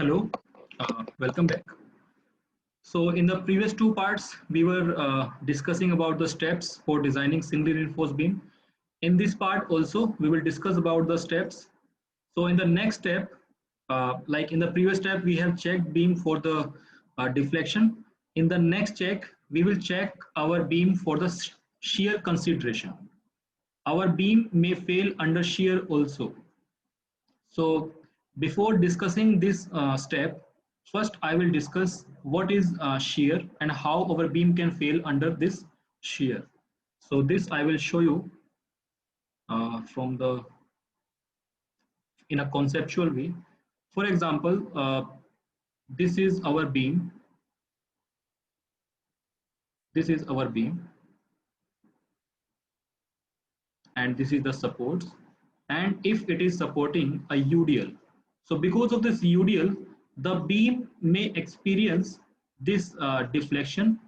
Hello, welcome back. So in the previous two parts, we were discussing about the steps for designing singly reinforced beam. In this part also, we will discuss about the steps. So in the next step, like in the previous step, we have checked beam for the deflection. In the next check, we will check our beam for the shear consideration. Our beam may fail under shear also. So before discussing this step, first I will discuss what is shear and how our beam can fail under this shear. So this I will show you from the in a conceptual way. For example, this is our beam. This is our beam, and this is the supports. And if it is supporting a UDL, so because of this UDL, the beam may experience this deflection,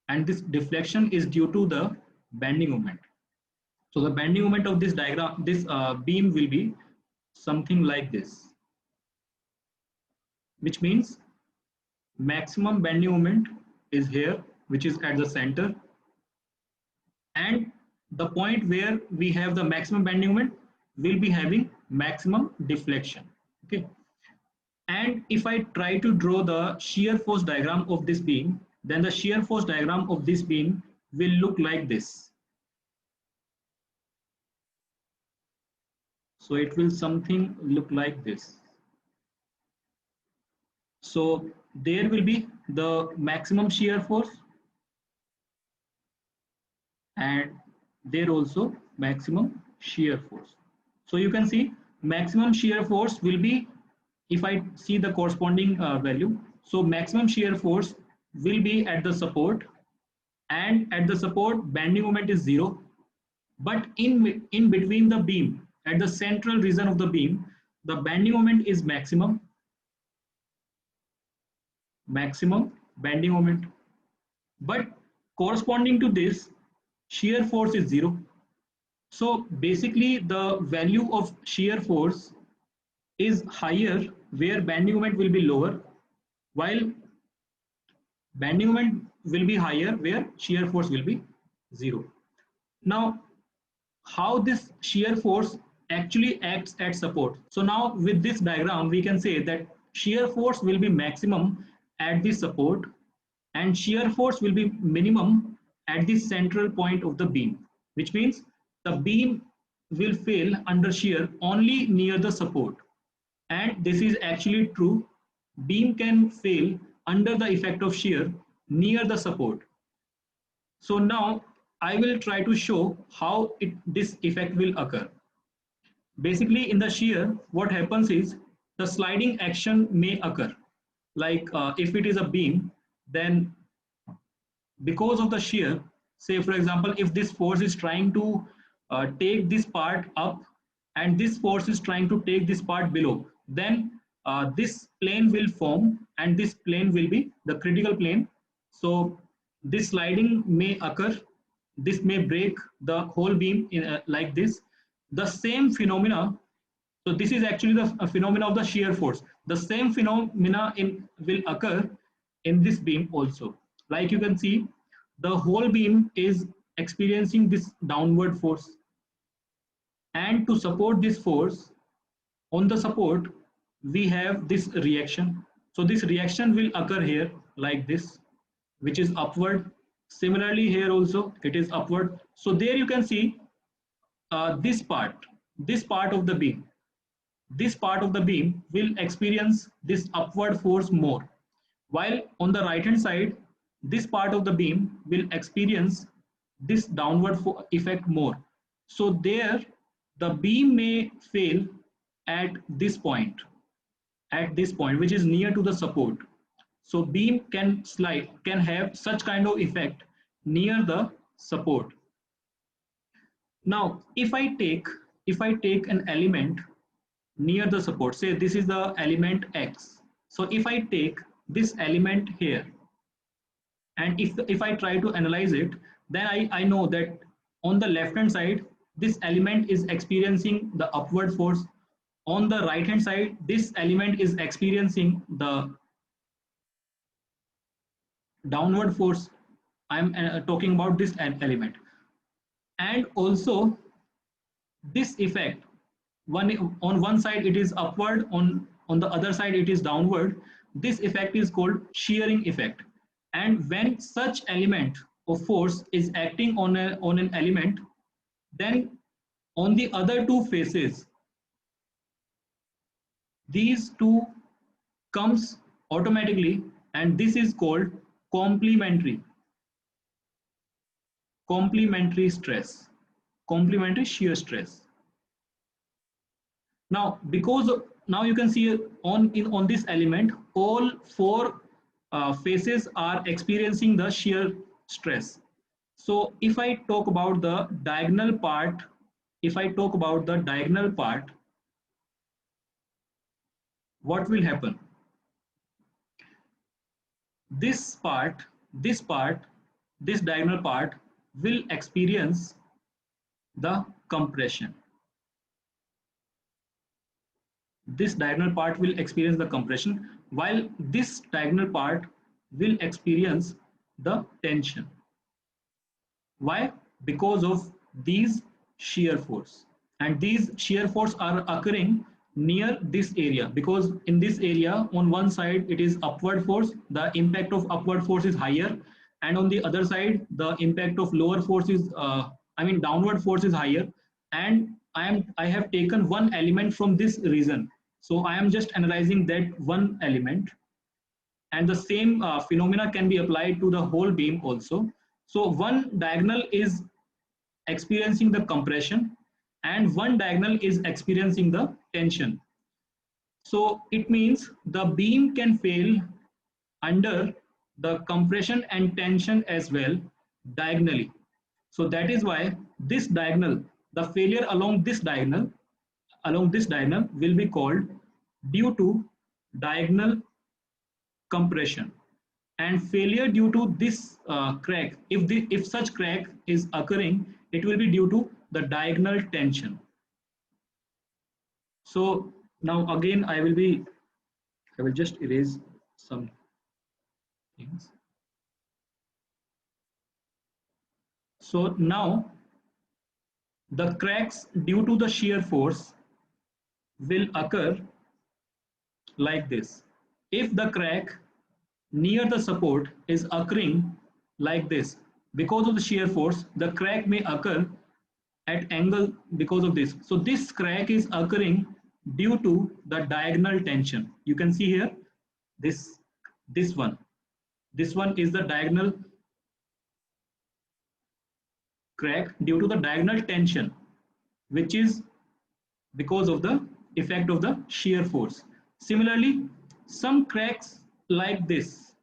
and this deflection is due to the bending moment. So the bending moment of this diagram, this beam will be something like this, which means maximum bending moment is here, which is at the center, and the point where we have the maximum bending moment will be having maximum deflection. Okay, and if I try to draw the shear force diagram of this beam, then the shear force diagram of this beam will look like this. So it will something look like this. So there will be the maximum shear force, and there also maximum shear force. So you can see maximum shear force will be, if I see the corresponding value, so maximum shear force will be at the support, and at the support bending moment is 0, but in between the beam, at the central region of the beam, the bending moment is maximum bending moment, but corresponding to this shear force is 0. So basically the value of shear force is higher where bending moment will be lower, while bending moment will be higher where shear force will be 0. Now how this shear force actually acts at support. So now with this diagram we can say that shear force will be maximum at the support and shear force will be minimum at the central point of the beam, which means the beam will fail under shear only near the support. And this is actually true. Beam can fail under the effect of shear near the support. So now I will try to show how this effect will occur. Basically in the shear, what happens is the sliding action may occur. Like if it is a beam, then because of the shear, say for example, if this force is trying to take this part up and this force is trying to take this part below, then this plane will form and this plane will be the critical plane. So this sliding may occur, this may break the whole beam like this. The same phenomena, so this is actually the phenomena of the shear force. The same phenomena will occur in this beam also. Like you can see, the whole beam is experiencing this downward force. And to support this force, on the support, we have this reaction. So this reaction will occur here like this, which is upward. Similarly here also, it is upward. So there you can see this part of the beam. This part of the beam will experience this upward force more, while on the right hand side this part of the beam will experience this downward effect more. So there the beam may fail at this point, which is near to the support. So beam can have such kind of effect near the support. Now if I take an element near the support, say this is the element X. So if I take this element here, and if I try to analyze it, then I know that on the left hand side this element is experiencing the upward force, on the right hand side, this element is experiencing the downward force. I'm talking about this element. And also this effect, on one side it is upward, on the other side it is downward. This effect is called shearing effect. And when such element of force is acting on an element, then on the other two faces, these two comes automatically, and this is called complementary complementary stress, complementary shear stress. Now, because now you can see on this element, all four faces are experiencing the shear stress. So if I talk about the diagonal part, if I talk about the diagonal part, what will happen? This part, this part, this diagonal part will experience the compression. This diagonal part will experience the compression, while this diagonal part will experience the tension. Why? Because of these shear force, and these shear force are occurring near this area, because in this area on one side it is upward force, the impact of upward force is higher, and on the other side the impact of lower force is downward force is higher. And I have taken one element from this region, so I am just analyzing that one element, and the same phenomena can be applied to the whole beam also. So one diagonal is experiencing the compression and one diagonal is experiencing the tension. So it means the beam can fail under the compression and tension as well diagonally. So that is why this diagonal, the failure along this diagonal will be called due to diagonal compression, and failure due to this crack, if such crack is occurring, it will be due to the diagonal tension. So now again I will just erase some things. So now the cracks due to the shear force will occur like this. If the crack near the support is occurring like this, because of the shear force, the crack may occur at angle because of this. So this crack is occurring due to the diagonal tension. You can see here this one. This one is the diagonal crack due to the diagonal tension, which is because of the effect of the shear force. Similarly, some cracks like this,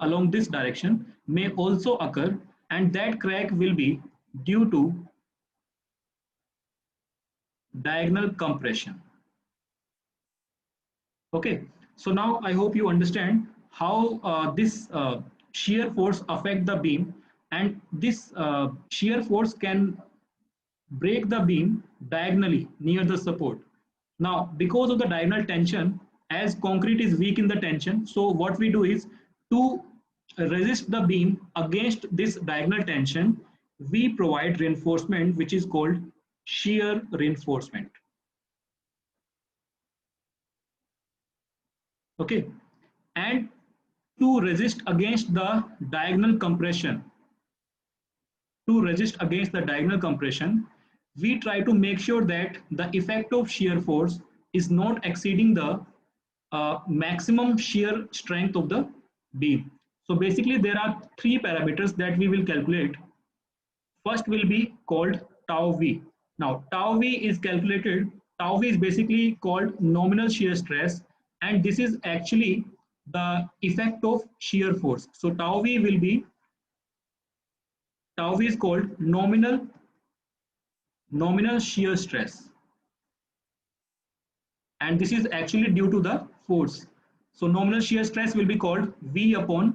along this direction may also occur, and that crack will be due to diagonal compression. Okay, so now I hope you understand how this shear force affect the beam, and this shear force can break the beam diagonally near the support. Now, because of the diagonal tension, as concrete is weak in the tension, so what we do is, to resist the beam against this diagonal tension, we provide reinforcement which is called shear reinforcement. Okay, and to resist against the diagonal compression, we try to make sure that the effect of shear force is not exceeding the maximum shear strength of the beam. So basically there are three parameters that we will calculate. First will be called tau v. Now tau v is calculated, tau v is basically called nominal shear stress, and this is actually the effect of shear force. So tau v is called nominal shear stress, and this is actually due to the force. So nominal shear stress will be called V upon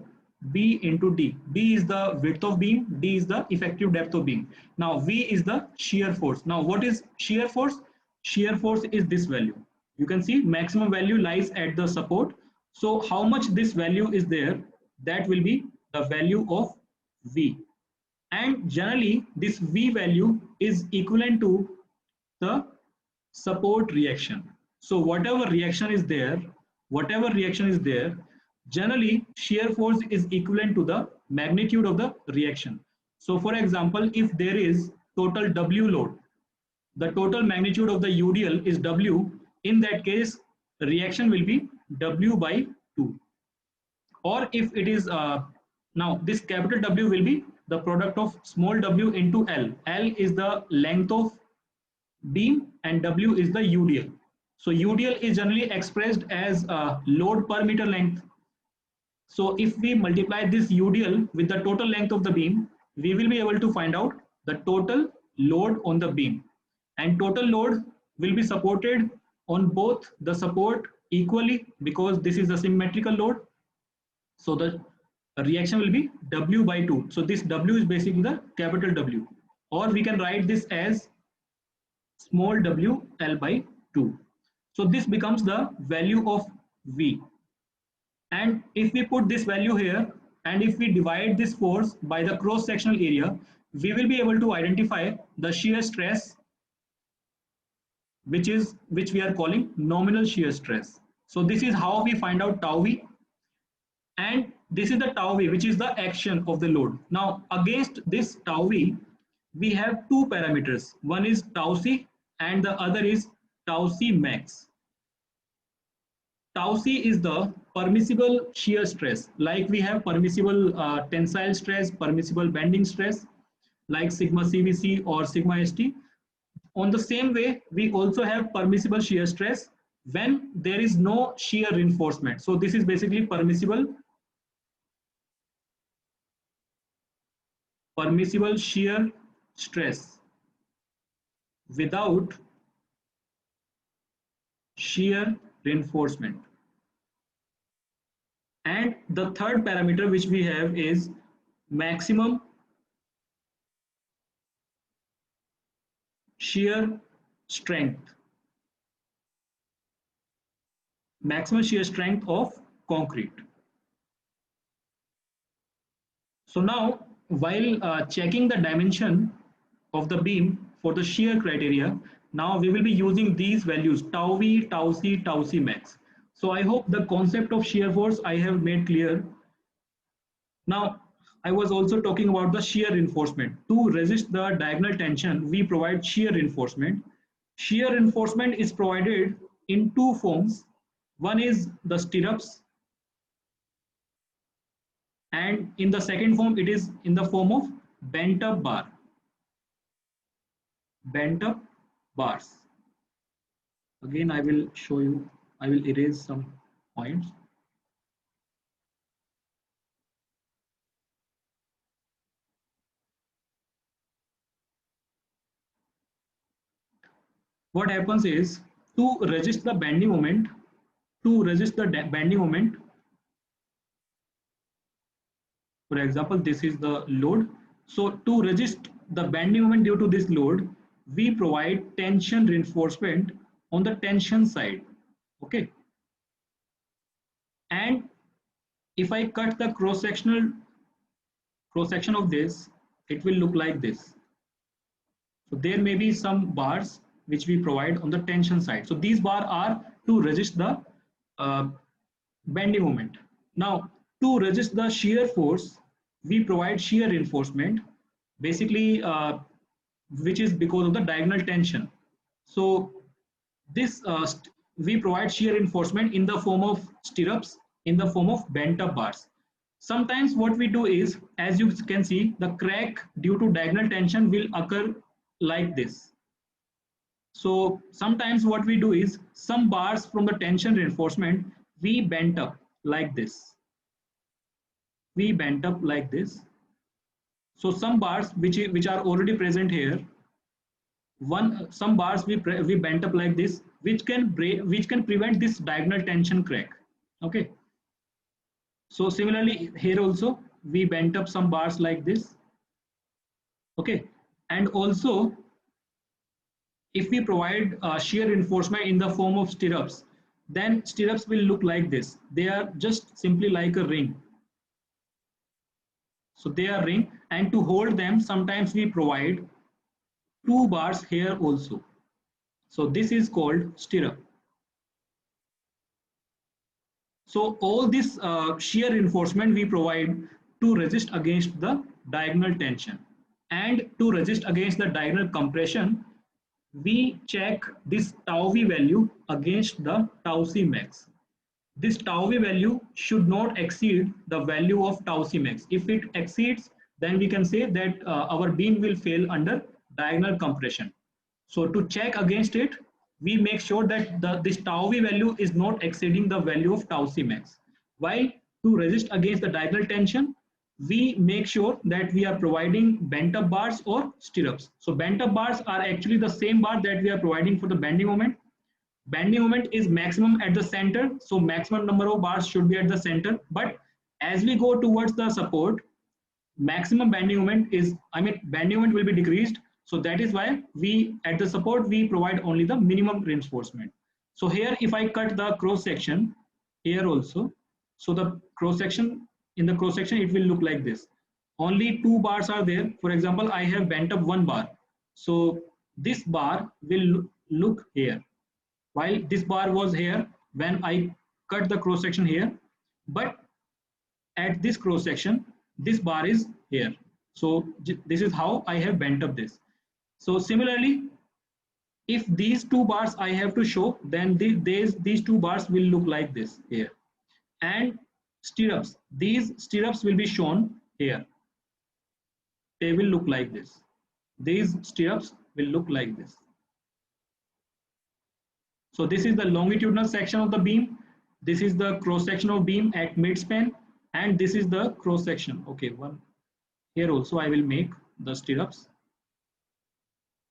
B into D. B is the width of beam, D is the effective depth of beam. Now V is the shear force. Now what is shear force? shear force is this value. You can see maximum value lies at the support. So how much this value is there, that will be the value of V. And generally this V value is equivalent to the support reaction. So whatever reaction is there, generally shear force is equivalent to the magnitude of the reaction. So for example, if there is total W load, the total magnitude of the UDL is W. In that case, the reaction will be W by 2. Or if it is, now this capital W will be the product of small w into L. L is the length of beam and W is the UDL. So UDL is generally expressed as load per meter length. So if we multiply this UDL with the total length of the beam, we will be able to find out the total load on the beam. And total load will be supported on both the support equally because this is a symmetrical load. So the reaction will be W by 2. So this W is basically the capital W. Or we can write this as small w L by 2. So this becomes the value of V. And if we put this value here and if we divide this force by the cross sectional area, we will be able to identify the shear stress, which we are calling nominal shear stress. So this is how we find out tau V, and this is the tau V, which is the action of the load. Now against this tau V, we have two parameters. One is tau C and the other is tau C max. Tau C is the permissible shear stress, like we have permissible tensile stress, permissible bending stress, like sigma CVC or sigma ST. On the same way, we also have permissible shear stress when there is no shear reinforcement. So this is basically permissible shear stress without shear reinforcement. And the third parameter which we have is maximum shear strength, of concrete. So now while checking the dimension of the beam for the shear criteria, now we will be using these values tau V, tau C, tau C max. So I hope the concept of shear force I have made clear. Now I was also talking about the shear reinforcement. To resist the diagonal tension, we provide shear reinforcement. Shear reinforcement is provided in two forms. One is the stirrups, and in the second form it is in the form of bent up bars. Again I will show you, I will erase some points. What happens is, to resist the bending moment, for example this is the load. So to resist the bending moment due to this load, we provide tension reinforcement on the tension side. Okay, and if I cut the cross section of this, it will look like this. So there may be some bars which we provide on the tension side. So these bars are to resist the bending moment. Now to resist the shear force, we provide shear reinforcement, basically which is because of the diagonal tension. So this we provide shear reinforcement in the form of stirrups, in the form of bent up bars. Sometimes what we do is, as you can see, the crack due to diagonal tension will occur like this. So sometimes what we do is, some bars from the tension reinforcement we bent up like this. So some bars which are already present here, some bars we bent up like this, which can prevent this diagonal tension crack. Okay. So similarly here also we bent up some bars like this. Okay, and also If we provide shear reinforcement in the form of stirrups, then stirrups will look like this. They are just simply like a ring. So they are ring, and to hold them, sometimes we provide two bars here also. So this is called stirrup. So all this shear reinforcement we provide to resist against the diagonal tension, and to resist against the diagonal compression, we check this tau v value against the tau c max. This tau v value should not exceed the value of tau c max. If it exceeds, then we can say that our beam will fail under diagonal compression. So to check against it, we make sure that this tau v value is not exceeding the value of tau c max. While to resist against the diagonal tension, we make sure that we are providing bent up bars or stirrups. So bent up bars are actually the same bar that we are providing for the bending moment. Bending moment is maximum at the center, so maximum number of bars should be at the center. But as we go towards the support, maximum bending moment is, bending moment will be decreased. So that is why we at the support we provide only the minimum reinforcement. So here if I cut the cross section here also, so the cross section, in the cross section it will look like this. Only two bars are there. For example, I have bent up one bar, so this bar will look here, while this bar was here when I cut the cross section here, but at this cross section this bar is here. So this is how I have bent up this. So similarly, if these two bars I have to show, then these two bars will look like this here. And stirrups, these stirrups will be shown here. They will look like this. These stirrups will look like this. So this is the longitudinal section of the beam. This is the cross section of beam at midspan, and this is the cross section. Okay, one here also I will make the stirrups.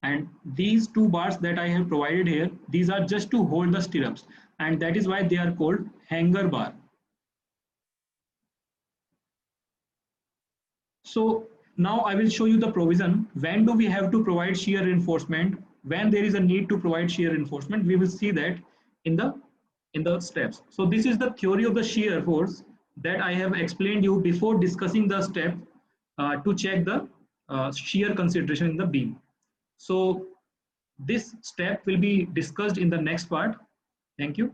And these two bars that I have provided here, these are just to hold the stirrups, and that is why they are called hanger bar. So now I will show you the provision. When do we have to provide shear reinforcement? When there is a need to provide shear reinforcement, we will see that in the steps. So this is the theory of the shear force that I have explained you before discussing the step to check the shear consideration in the beam. So this step will be discussed in the next part. Thank you.